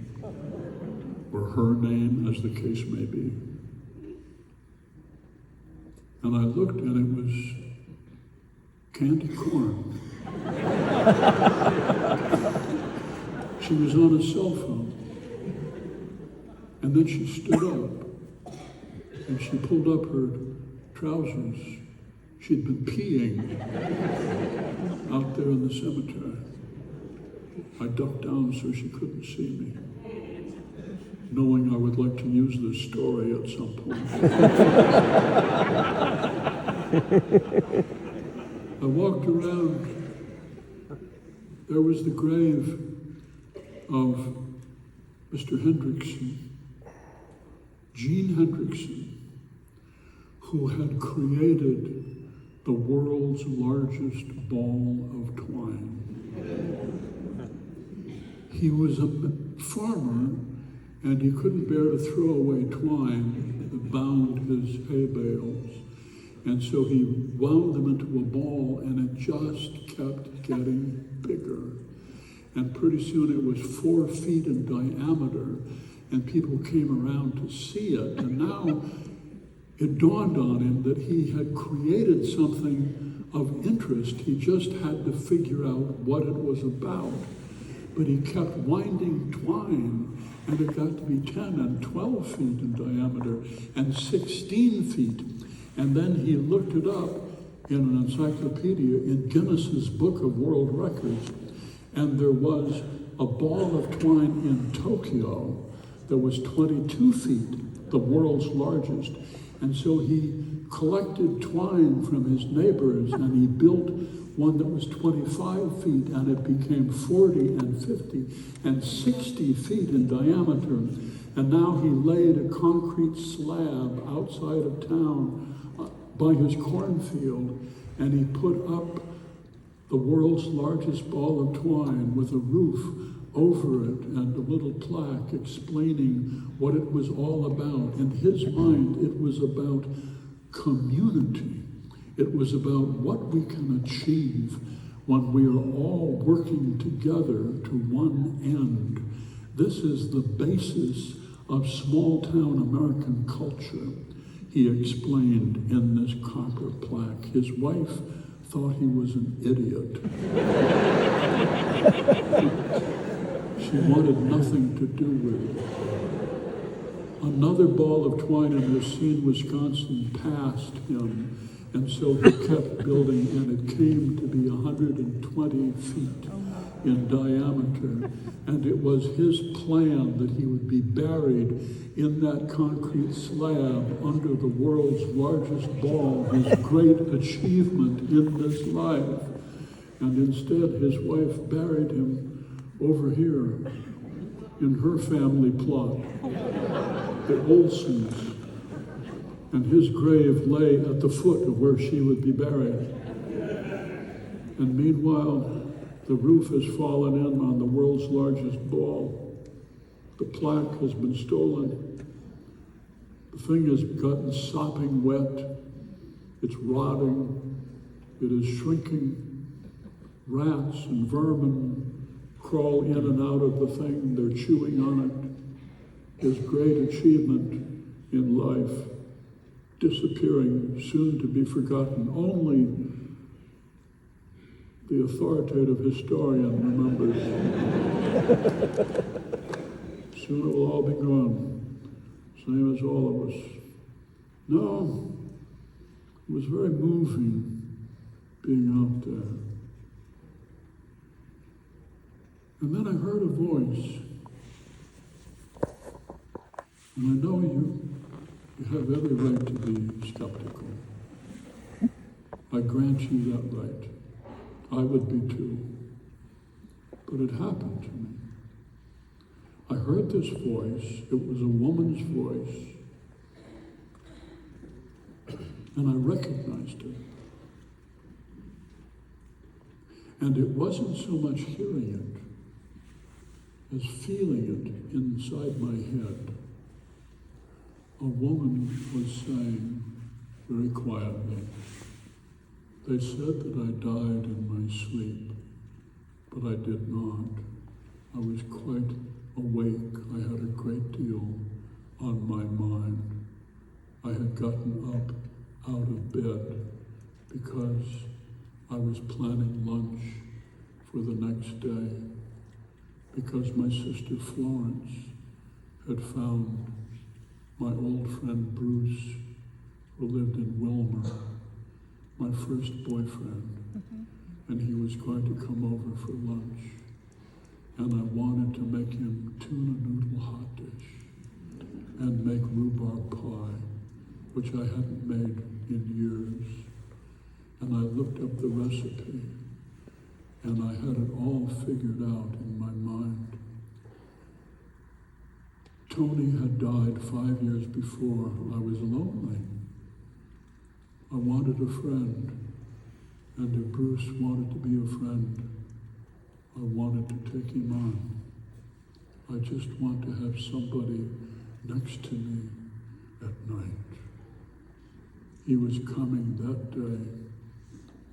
or her name, as the case may be? And I looked and it was Candy Corn. She was on a cell phone. And then she stood up and she pulled up her trousers. She'd been peeing out there in the cemetery. I ducked down so she couldn't see me, knowing I would like to use this story at some point. I walked around. There was the grave of Mr. Hendrickson, Gene Hendrickson, who had created the world's largest ball of twine. He was a farmer, and he couldn't bear to throw away twine that bound his hay bales. And so he wound them into a ball, and it just kept getting bigger. And pretty soon it was 4 feet in diameter, and people came around to see it. And now it dawned on him that he had created something of interest. He just had to figure out what it was about. But he kept winding twine, and it got to be 10 and 12 feet in diameter and 16 feet. And then he looked it up in an encyclopedia in Guinness's Book of World Records, and there was a ball of twine in Tokyo that was 22 feet, the world's largest. And so he collected twine from his neighbors, and he built one that was 25 feet, and it became 40 and 50 and 60 feet in diameter. And now he laid a concrete slab outside of town by his cornfield, and he put up the world's largest ball of twine with a roof over it and a little plaque explaining what it was all about. In his mind, it was about community. It was about what we can achieve when we are all working together to one end. This is the basis of small-town American culture, he explained in this copper plaque. His wife thought he was an idiot. She wanted nothing to do with it. Another ball of twine in Racine, Wisconsin passed him, and so he kept building, and it came to be 120 feet in diameter. And it was his plan that he would be buried in that concrete slab under the world's largest ball, his great achievement in this life. And instead, his wife buried him over here in her family plot, the Olsons. And his grave lay at the foot of where she would be buried. And meanwhile, the roof has fallen in on the world's largest ball. The plaque has been stolen. The thing has gotten sopping wet. It's rotting. It is shrinking. Rats and vermin crawl in and out of the thing. They're chewing on it. His great achievement in life disappearing, soon to be forgotten. Only the authoritative historian remembers. Soon it will all be gone, same as all of us. No, it was very moving being out there. And then I heard a voice, and I know you have every right to be skeptical. I grant you that right. I would be too. But it happened to me. I heard this voice. It was a woman's voice. And I recognized it. And it wasn't so much hearing it as feeling it inside my head. A woman was saying very quietly, "They said that I died in my sleep, but I did not. I was quite awake. I had a great deal on my mind. I had gotten up out of bed because I was planning lunch for the next day, because my sister Florence had found my old friend Bruce, who lived in Wilmer, my first boyfriend, and he was going to come over for lunch. And I wanted to make him tuna noodle hot dish and make rhubarb pie, which I hadn't made in years. And I looked up the recipe, and I had it all figured out in my mind. Tony had died 5 years before. I was lonely. I wanted a friend, and if Bruce wanted to be a friend, I wanted to take him on. I just want to have somebody next to me at night. He was coming that day,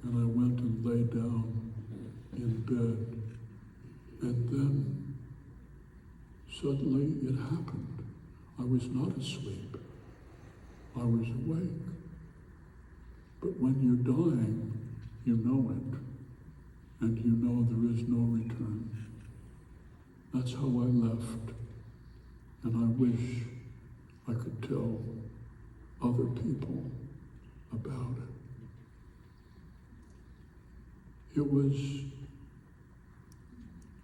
and I went and lay down in bed, and then suddenly it happened. I was not asleep. I was awake. But when you're dying, you know it, and you know there is no return. That's how I left, and I wish I could tell other people about it. It was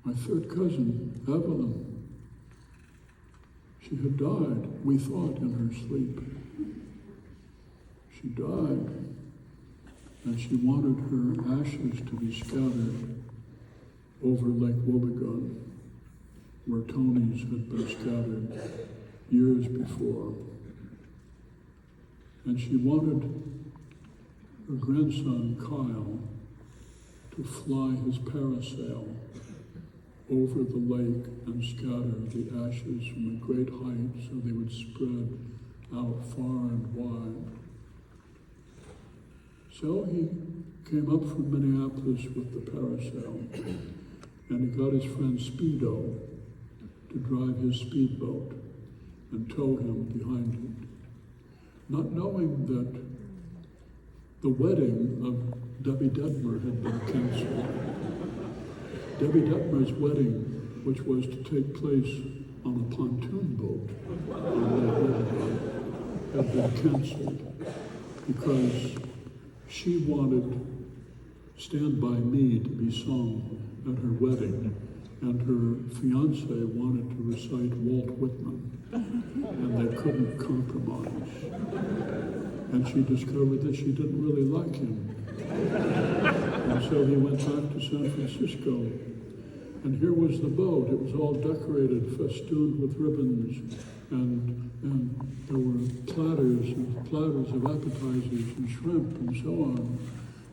my third cousin, Evelyn. She had died, we thought, in her sleep. She died, and she wanted her ashes to be scattered over Lake Wobegon, where Tony's had been scattered years before. And she wanted her grandson, Kyle, to fly his parasail over the lake and scatter the ashes from a great height so they would spread out far and wide. So he came up from Minneapolis with the parasail, and he got his friend Speedo to drive his speedboat and tow him behind it, not knowing that the wedding of Debbie Detmer had been canceled. Debbie Detmer's wedding, which was to take place on a pontoon boat on Lake Wobegon, had been canceled because she wanted Stand By Me to be sung at her wedding, and her fiancé wanted to recite Walt Whitman, and they couldn't compromise. And she discovered that she didn't really like him. And so he went back to San Francisco, and here was the boat. It was all decorated, festooned with ribbons, and there were platters of appetizers and shrimp and so on.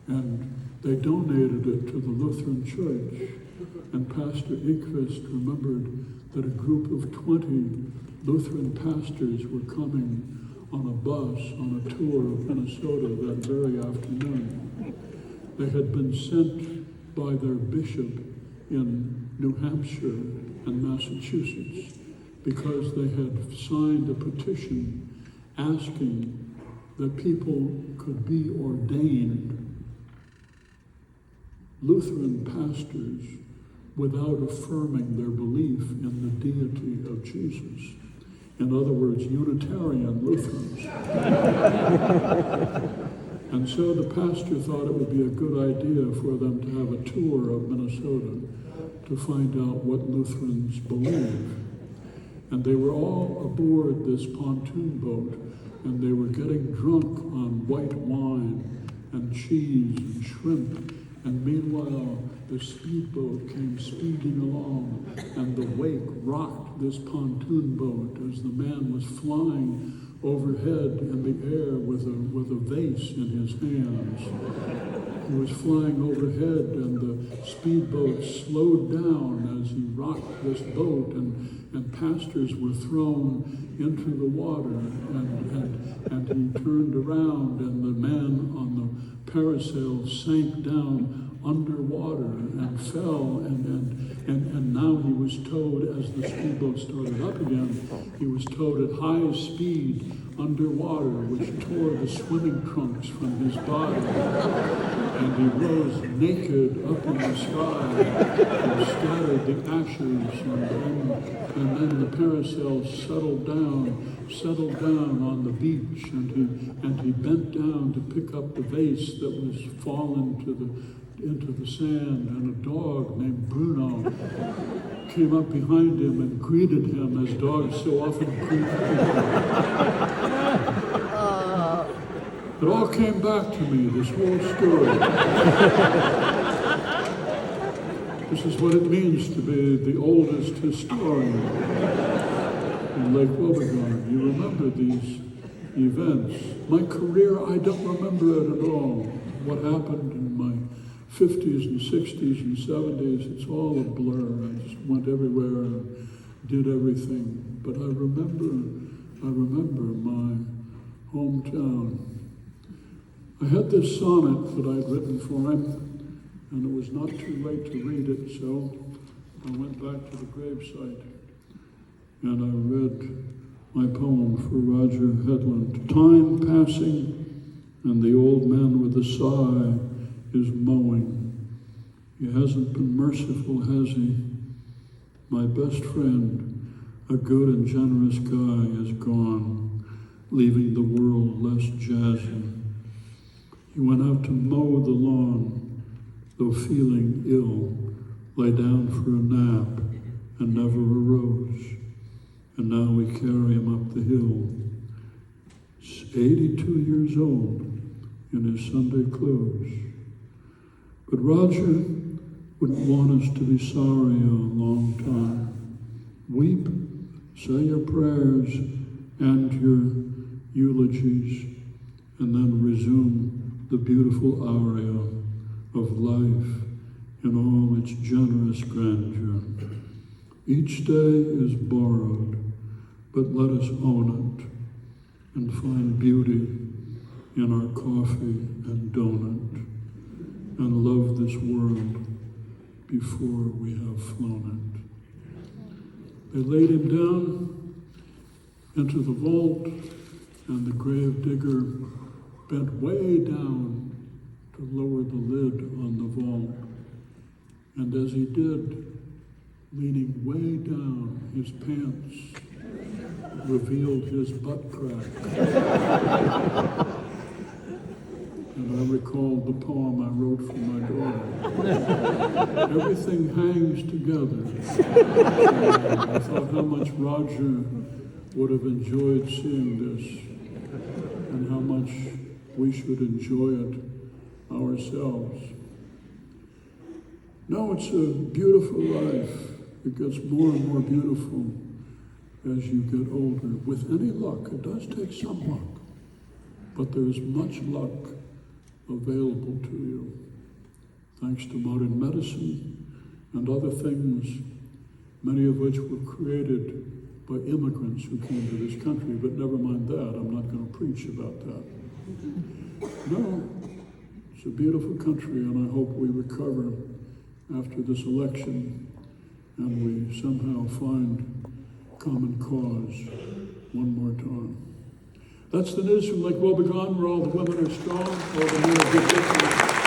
And they donated it to the Lutheran Church. And Pastor Equist remembered that a group of 20 Lutheran pastors were coming on a bus on a tour of Minnesota that very afternoon. They had been sent by their bishop in New Hampshire and Massachusetts because they had signed a petition asking that people could be ordained Lutheran pastors without affirming their belief in the deity of Jesus. In other words, Unitarian Lutherans. And so the pastor thought it would be a good idea for them to have a tour of Minnesota to find out what Lutherans believe. And they were all aboard this pontoon boat, and they were getting drunk on white wine and cheese and shrimp. And meanwhile, the speedboat came speeding along, and the wake rocked this pontoon boat as the man was flying overhead in the air with a vase in his hands. He was flying overhead, and the speedboat slowed down as he rocked this boat, and pastors were thrown into the water, and he turned around, and the man on the parasail sank down underwater and fell, and now he was towed, as the speedboat started up again, he was towed at high speed underwater, which tore the swimming trunks from his body, and he rose naked up in the sky and scattered the ashes, and then the parasail settled down on the beach, and he bent down to pick up the vase that was fallen into the sand, and a dog named Bruno came up behind him and greeted him as dogs so often greet people. It all came back to me, this whole story. This is what it means to be the oldest historian. in Lake Wobegon. You remember these events. My career, I don't remember it at all. What happened in my 50s and 60s and 70s, it's all a blur. I just went everywhere and did everything. But I remember my hometown. I had this sonnet that I'd written for him, and it was not too late to read it, so I went back to the gravesite and I read my poem for Roger Headland. Time passing, and the old man with a sigh is mowing. He hasn't been merciful, has he? My best friend, a good and generous guy, is gone, leaving the world less jazzy. He went out to mow the lawn, though feeling ill, lay down for a nap and never arose. And now we carry him up the hill. He's 82 years old in his Sunday clothes. But Roger wouldn't want us to be sorry a long time. Weep, say your prayers and your eulogies, and then resume the beautiful aria of life in all its generous grandeur. Each day is borrowed, but let us own it and find beauty in our coffee and donut and love this world before we have flown it. They laid him down into the vault, and the grave digger bent way down to lower the lid on the vault. And as he did, leaning way down, his pants revealed his butt crack. And I recalled the poem I wrote for my daughter. Everything hangs together. I thought how much Roger would have enjoyed seeing this, and how much we should enjoy it ourselves. No, it's a beautiful life. It gets more and more beautiful as you get older. With any luck, it does take some luck, but there's much luck available to you, thanks to modern medicine and other things, many of which were created by immigrants who came to this country, but never mind that, I'm not going to preach about that. No, it's a beautiful country, and I hope we recover after this election and we somehow find common cause one more time. That's the news from Lake Wobegon, where all the women are strong, all the men are good.